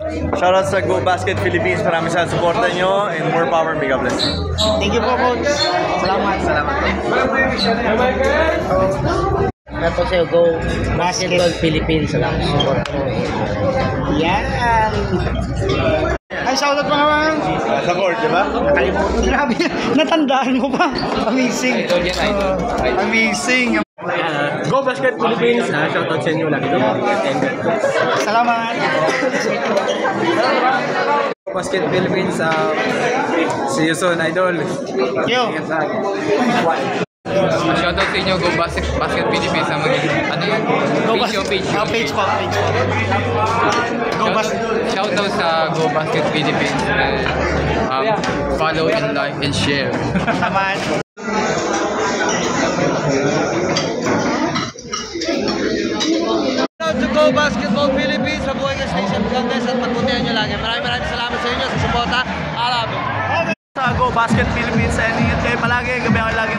Shoutout sa Go Basket Philippines. Maraming sa suporta nyo and more power. Mega bless. Thank you po, Coach. Salamat. Salamat. Ito sa'yo, Go Basketball Philippines. Salamat sa support mo. Yan. Ay, shoutout mo naman. Sa court, di ba? Nakalimutan. Grabe. Natandaan mo pa. Amazing. Amazing. Go Basket Philippines! Shoutout sa inyo lang ito. Salamat. Go Basket Philippines, see you soon, idol. Yo. Shoutout sa inyo, Go Basket Philippines. Ano yan? Go Page yung page. Page po. Go Basket. Shoutout sa Go Basket Philippines. Follow and like and share. Salamat. To Go Basketball Philippines. Mabuhay ka station contest at pagpuntihan nyo lagi. Maraming salamat sa inyo sa suporta. Alam. Sa Go Basket Philippines, and ingat kayo palagi. Gabi ako lagi